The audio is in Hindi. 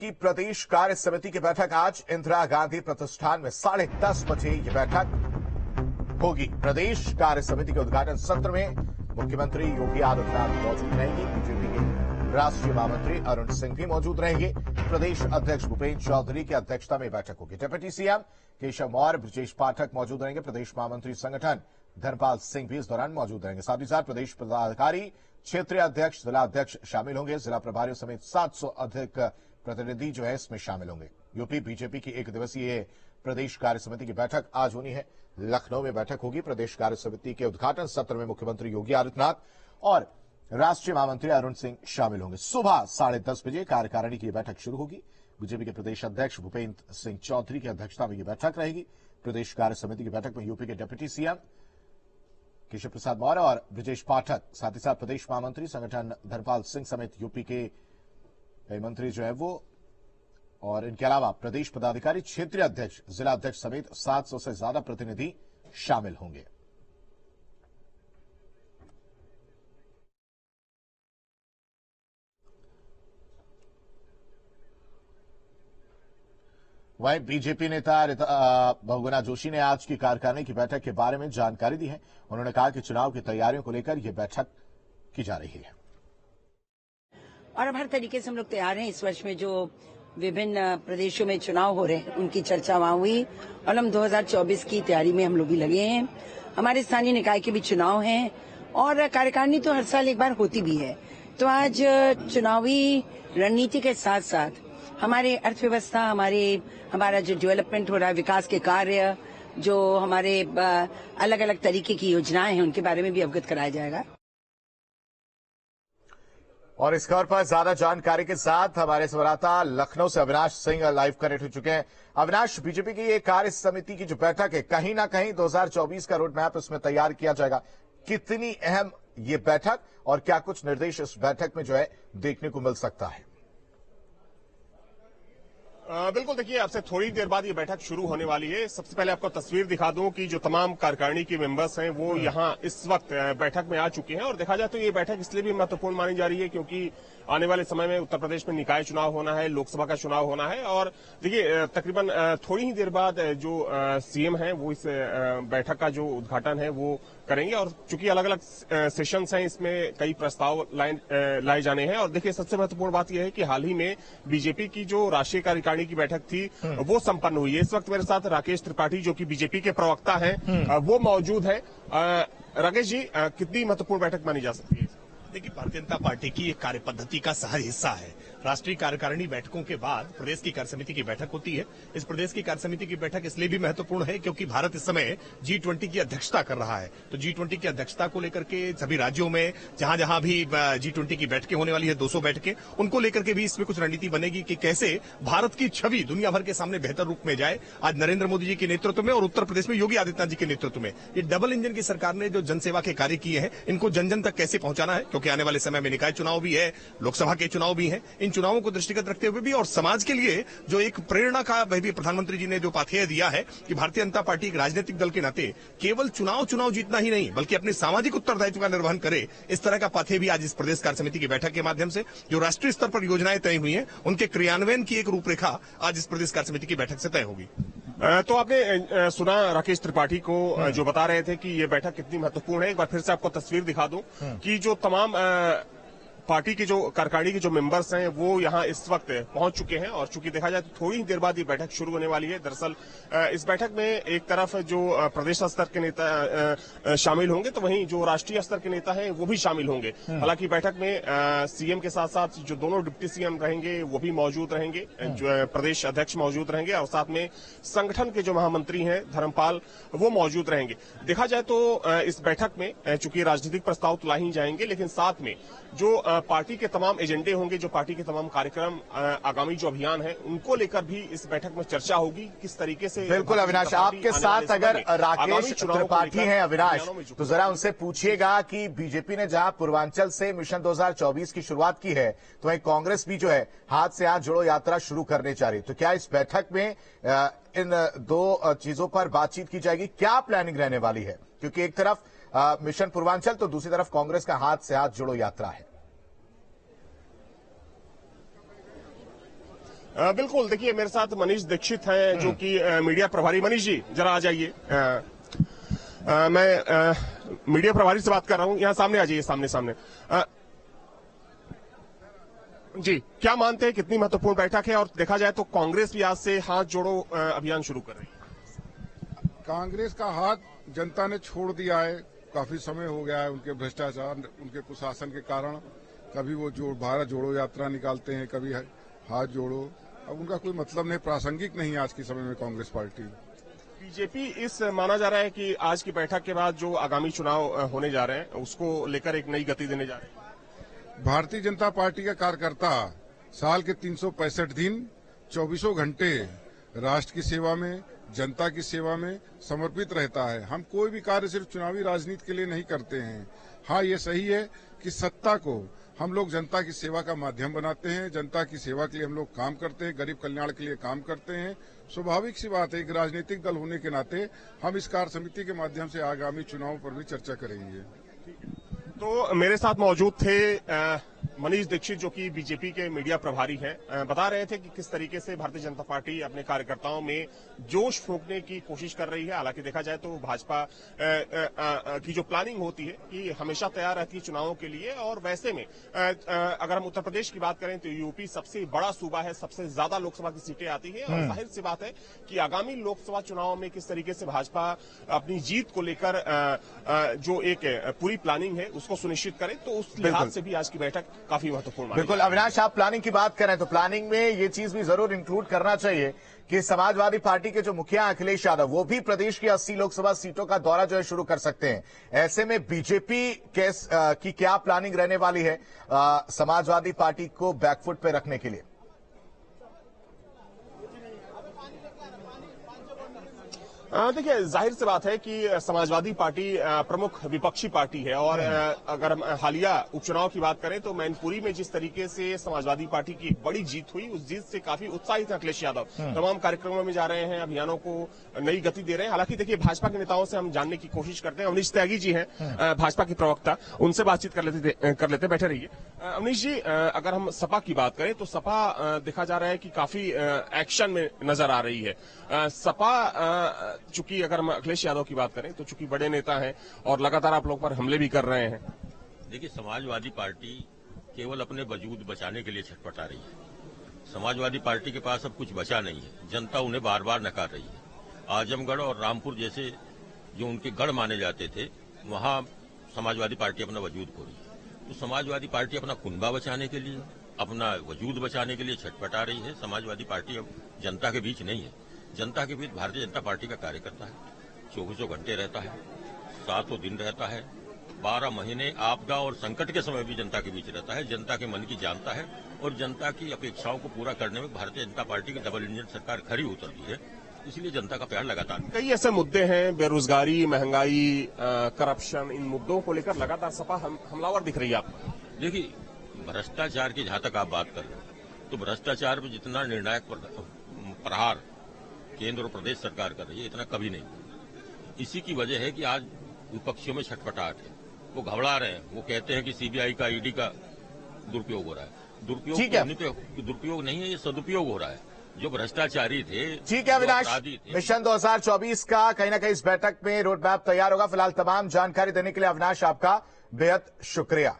की प्रदेश कार्य समिति की बैठक आज इंदिरा गांधी प्रतिष्ठान में 10:30 बजे ये बैठक होगी। प्रदेश कार्य समिति के उद्घाटन सत्र में मुख्यमंत्री योगी आदित्यनाथ मौजूद रहेंगे। बीजेपी के राष्ट्रीय महामंत्री अरुण सिंह भी मौजूद रहेंगे। प्रदेश अध्यक्ष भूपेन्द्र चौधरी की अध्यक्षता में बैठक होगी। डिप्टी सीएम केशव मौर्य, ब्रजेश पाठक मौजूद रहेंगे। प्रदेश महामंत्री संगठन धर्मपाल सिंह भी इस दौरान मौजूद रहेंगे। साथ ही साथ प्रदेश पदाधिकारी, क्षेत्रीय अध्यक्ष, जिला अध्यक्ष शामिल होंगे। जिला प्रभारियों समेत 700 अधिक प्रतिनिधि जो है इसमें शामिल होंगे। यूपी बीजेपी की 1 दिवसीय प्रदेश कार्य समिति की बैठक आज होनी है। लखनऊ में बैठक होगी। प्रदेश कार्य समिति के उद्घाटन सत्र में मुख्यमंत्री योगी आदित्यनाथ और राष्ट्रीय महामंत्री अरुण सिंह शामिल होंगे। सुबह 10:30 बजे कार्यकारिणी की बैठक शुरू होगी। बीजेपी के प्रदेश अध्यक्ष भूपेन्द्र सिंह चौधरी की अध्यक्षता में यह बैठक रहेगी। प्रदेश कार्य समिति की बैठक में यूपी के डिप्टी सीएम केशव प्रसाद मौर्य और ब्रजेश पाठक, साथ ही साथ प्रदेश महामंत्री संगठन धर्मपाल सिंह समेत यूपी के कई मंत्री जो है वो, और इनके अलावा प्रदेश पदाधिकारी, क्षेत्रीय अध्यक्ष, जिला अध्यक्ष समेत 700 से ज्यादा प्रतिनिधि शामिल होंगे। वहीं बीजेपी नेता बहुगुणा जोशी ने आज की कार्यकारिणी की बैठक के बारे में जानकारी दी है। उन्होंने कहा कि चुनाव की तैयारियों को लेकर यह बैठक की जा रही है और अब हर तरीके से हम लोग तैयार हैं। इस वर्ष में जो विभिन्न प्रदेशों में चुनाव हो रहे हैं उनकी चर्चा वहां हुई और हम 2024 की तैयारी में हम लोग भी लगे हैं। हमारे स्थानीय निकाय के भी चुनाव हैं और कार्यकारिणी तो हर साल एक बार होती भी है। तो आज चुनावी रणनीति के साथ साथ हमारे अर्थव्यवस्था, हमारा जो डेवलपमेंट हो रहा है, विकास के कार्य, जो हमारे अलग अलग तरीके की योजनाएं हैं, उनके बारे में भी अवगत कराया जाएगा। और इस खबर पर ज्यादा जानकारी के साथ हमारे संवाददाता लखनऊ से अविनाश सिंह लाइव कनेक्ट हो चुके हैं। अविनाश, बीजेपी की ये कार्य समिति की जो बैठक है, कहीं ना कहीं 2024 का रोड मैप इसमें तैयार किया जाएगा। कितनी अहम ये बैठक और क्या कुछ निर्देश इस बैठक में जो है देखने को मिल सकता है? बिल्कुल, देखिए अब से थोड़ी देर बाद ये बैठक शुरू होने वाली है। सबसे पहले आपको तस्वीर दिखा दूं कि जो तमाम कार्यकारिणी के मेंबर्स हैं वो यहाँ इस वक्त बैठक में आ चुके हैं। और देखा जाए तो ये बैठक इसलिए भी महत्वपूर्ण मानी जा रही है क्योंकि आने वाले समय में उत्तर प्रदेश में निकाय चुनाव होना है, लोकसभा का चुनाव होना है। और देखिए तकरीबन थोड़ी ही देर बाद जो सीएम है वो इस बैठक का जो उद्घाटन है वो करेंगे। और चूंकि अलग अलग सेशंस हैं, इसमें कई प्रस्ताव लाए जाने हैं। और देखिए सबसे महत्वपूर्ण बात यह है कि हाल ही में बीजेपी की जो राष्ट्रीय कार्यकारिणी की बैठक थी वो संपन्न हुई है। इस वक्त मेरे साथ राकेश त्रिपाठी जो कि बीजेपी के प्रवक्ता हैं वो मौजूद है। राकेश जी, कितनी महत्वपूर्ण बैठक मानी जा सकती है? देखिए, भारतीय जनता पार्टी की एक कार्य पद्धति का सहज हिस्सा है। राष्ट्रीय कार्यकारिणी बैठकों के बाद प्रदेश की कार्य समिति की बैठक होती है। इस प्रदेश की कार्य समिति की बैठक इसलिए भी महत्वपूर्ण है क्योंकि भारत इस समय G20 की अध्यक्षता कर रहा है। तो G20 की अध्यक्षता को लेकर के सभी राज्यों में जहां जहां भी G20 की बैठकें होने वाली है, 200 बैठकें, उनको लेकर के भी इसमें कुछ रणनीति बनेगी कि कैसे भारत की छवि दुनिया भर के सामने बेहतर रूप में जाए। आज नरेंद्र मोदी जी के नेतृत्व में और उत्तर प्रदेश में योगी आदित्यनाथ जी के नेतृत्व में ये डबल इंजन की सरकार ने जो जनसेवा के कार्य किए हैं, इनको जन जन तक कैसे पहुंचाना है, क्योंकि आने वाले समय में निकाय चुनाव भी है, लोकसभा के चुनाव भी है। इन चुनावों को दृष्टिगत रखते हुए भी और समाज के लिए जो एक प्रेरणा का वह भी प्रधानमंत्री जी ने जो पाथेय दिया है कि भारतीय जनता पार्टी एक राजनीतिक दल के नाते केवल चुनाव जीतना ही नहीं बल्कि अपने सामाजिक उत्तरदायित्व का निर्वहन करे, इस तरह का पाथेय भी आज इस प्रदेश कार्य समिति की बैठक के माध्यम से जो राष्ट्रीय स्तर पर योजनाएं तय हुई हैं उनके क्रियान्वयन की एक रूपरेखा आज इस प्रदेश कार्य समिति की बैठक से तय होगी। तो आपने सुना राकेश त्रिपाठी को जो बता रहे थे कि ये बैठक कितनी महत्वपूर्ण है। एक बार फिर से आपको तस्वीर दिखा दूं कि जो तमाम पार्टी के जो कार्यकारिणी के जो मेंबर्स हैं वो यहाँ इस वक्त पहुंच चुके हैं। और चूंकि देखा जाए तो थोड़ी ही देर बाद ये बैठक शुरू होने वाली है। दरअसल इस बैठक में एक तरफ जो प्रदेश स्तर के नेता शामिल होंगे तो वहीं जो राष्ट्रीय स्तर के नेता हैं वो भी शामिल होंगे। हालांकि बैठक में सीएम के साथ साथ जो दोनों डिप्टी सीएम रहेंगे वो भी मौजूद रहेंगे, जो प्रदेश अध्यक्ष मौजूद रहेंगे और साथ में संगठन के जो महामंत्री हैं धर्मपाल वो मौजूद रहेंगे। देखा जाए तो इस बैठक में चूंकि राजनीतिक प्रस्ताव तो लाए ही जाएंगे, लेकिन साथ में जो पार्टी के तमाम एजेंडे होंगे, जो पार्टी के तमाम कार्यक्रम, आगामी जो अभियान है उनको लेकर भी इस बैठक में चर्चा होगी किस तरीके से। बिल्कुल अविनाश, आपके साथ अगर राकेश त्रिपाठी हैं अविनाश, तो जरा उनसे पूछिएगा कि बीजेपी ने जहां पूर्वांचल से मिशन 2024 की शुरुआत की है तो वहीं कांग्रेस भी जो है हाथ से हाथ जोड़ो यात्रा शुरू करने जा रही, तो क्या इस बैठक में इन दो चीजों पर बातचीत की जाएगी? क्या प्लानिंग रहने वाली है? क्योंकि एक तरफ मिशन पूर्वांचल तो दूसरी तरफ कांग्रेस का हाथ से हाथ जोड़ो यात्रा है। बिल्कुल, देखिए मेरे साथ मनीष दीक्षित हैं जो कि मीडिया प्रभारी। मनीष जी जरा आ जाइए। मैं मीडिया प्रभारी से बात कर रहा हूं, यहां सामने आ जाइए, सामने। जी, क्या मानते हैं कितनी महत्वपूर्ण बैठक है? और देखा जाए तो कांग्रेस भी आज से हाथ जोड़ो अभियान शुरू कर रही है। कांग्रेस का हाथ जनता ने छोड़ दिया है, काफी समय हो गया है। उनके भ्रष्टाचार, उनके कुशासन के कारण कभी वो भारत जोड़ो यात्रा निकालते हैं, कभी हाथ जोड़ो। अब उनका कोई मतलब नहीं, प्रासंगिक नहीं है आज के समय में कांग्रेस पार्टी। बीजेपी इस माना जा रहा है कि आज की बैठक के बाद जो आगामी चुनाव होने जा रहे हैं उसको लेकर एक नई गति देने जा रहे हैं। भारतीय जनता पार्टी का कार्यकर्ता साल के 365 दिन 24 घंटे राष्ट्र की सेवा में, जनता की सेवा में समर्पित रहता है। हम कोई भी कार्य सिर्फ चुनावी राजनीति के लिए नहीं करते हैं। हाँ, ये सही है कि सत्ता को हम लोग जनता की सेवा का माध्यम बनाते हैं, जनता की सेवा के लिए हम लोग काम करते हैं, गरीब कल्याण के लिए काम करते हैं। स्वाभाविक सी बात है, एक राजनीतिक दल होने के नाते हम इस कार्य समिति के माध्यम से आगामी चुनाव पर भी चर्चा करेंगे। तो मेरे साथ मौजूद थे मनीष दीक्षित जो कि बीजेपी के मीडिया प्रभारी हैं। बता रहे थे कि किस तरीके से भारतीय जनता पार्टी अपने कार्यकर्ताओं में जोश फूंकने की कोशिश कर रही है। हालांकि देखा जाए तो भाजपा की जो प्लानिंग होती है कि हमेशा तैयार रहती है चुनावों के लिए। और वैसे में अगर हम उत्तर प्रदेश की बात करें तो यूपी सबसे बड़ा सूबा है, सबसे ज्यादा लोकसभा की सीटें आती है। और जाहिर सी बात है कि आगामी लोकसभा चुनाव में किस तरीके से भाजपा अपनी जीत को लेकर जो एक पूरी प्लानिंग है उसको सुनिश्चित करे, तो उस लिहाज से भी आज की बैठक काफी महत्वपूर्ण। बिल्कुल अविनाश, आप प्लानिंग की बात करें तो प्लानिंग में ये चीज भी जरूर इंक्लूड करना चाहिए कि समाजवादी पार्टी के जो मुखिया अखिलेश यादव वो भी प्रदेश की 80 लोकसभा सीटों का दौरा जो है शुरू कर सकते हैं। ऐसे में बीजेपी की क्या प्लानिंग रहने वाली है समाजवादी पार्टी को बैकफुट पे रखने के लिए? देखिए जाहिर सी बात है कि समाजवादी पार्टी प्रमुख विपक्षी पार्टी है। और अगर हम हालिया उपचुनाव की बात करें तो मैनपुरी में जिस तरीके से समाजवादी पार्टी की एक बड़ी जीत हुई, उस जीत से काफी उत्साहित है अखिलेश यादव। तमाम कार्यक्रमों में जा रहे हैं, अभियानों को नई गति दे रहे हैं। हालांकि देखिए भाजपा के नेताओं से हम जानने की कोशिश करते हैं। अवनीश त्यागी जी हैं भाजपा के प्रवक्ता, उनसे बातचीत कर लेते। बैठे रहिए। अवनीश जी, अगर हम सपा की बात करें तो सपा देखा जा रहा है कि काफी एक्शन में नजर आ रही है। सपा चूंकि अगर हम अखिलेश यादव की बात करें तो चूंकि बड़े नेता हैं और लगातार आप लोग पर हमले भी कर रहे हैं। देखिए, समाजवादी पार्टी केवल अपने वजूद बचाने के लिए छटपटा रही है। समाजवादी पार्टी के पास अब कुछ बचा नहीं है। जनता उन्हें बार बार नकार रही है। आजमगढ़ और रामपुर जैसे जो उनके गढ़ माने जाते थे, वहां समाजवादी पार्टी अपना वजूद खो रही है। तो समाजवादी पार्टी अपना कुनबा बचाने के लिए, अपना वजूद बचाने के लिए छटपटा रही है। समाजवादी पार्टी अब जनता के बीच नहीं है। जनता के बीच भारतीय जनता पार्टी का कार्यकर्ता है, 24 घंटे रहता है, 7 दिन रहता है, 12 महीने आपदा और संकट के समय भी जनता के बीच रहता है, जनता के मन की जानता है। और जनता की अपेक्षाओं को पूरा करने में भारतीय जनता पार्टी की डबल इंजन सरकार खरी उतरती है। इसलिए जनता का प्यार लगातार। कई ऐसे मुद्दे हैं, बेरोजगारी, महंगाई, करप्शन, इन मुद्दों को लेकर लगातार सपा हमलावर दिख रही है आपको। देखिए, भ्रष्टाचार की जहां तक आप बात कर रहे हैं तो भ्रष्टाचार में जितना निर्णायक प्रहार केंद्र और प्रदेश सरकार कर रही है, इतना कभी नहीं। इसी की वजह है कि आज विपक्षियों में छटपटाहट है। वो घबरा रहे हैं। वो कहते हैं कि सीबीआई का, ईडी का दुरुपयोग हो रहा है। दुरुपयोग नहीं है, ये सदुपयोग हो रहा है। जो भ्रष्टाचारी थे, ठीक है अविनाश, मिशन 2024 का कहीं ना कहीं इस बैठक में रोड मैप तैयार होगा। फिलहाल तमाम जानकारी देने के लिए अविनाश आपका बेहद शुक्रिया।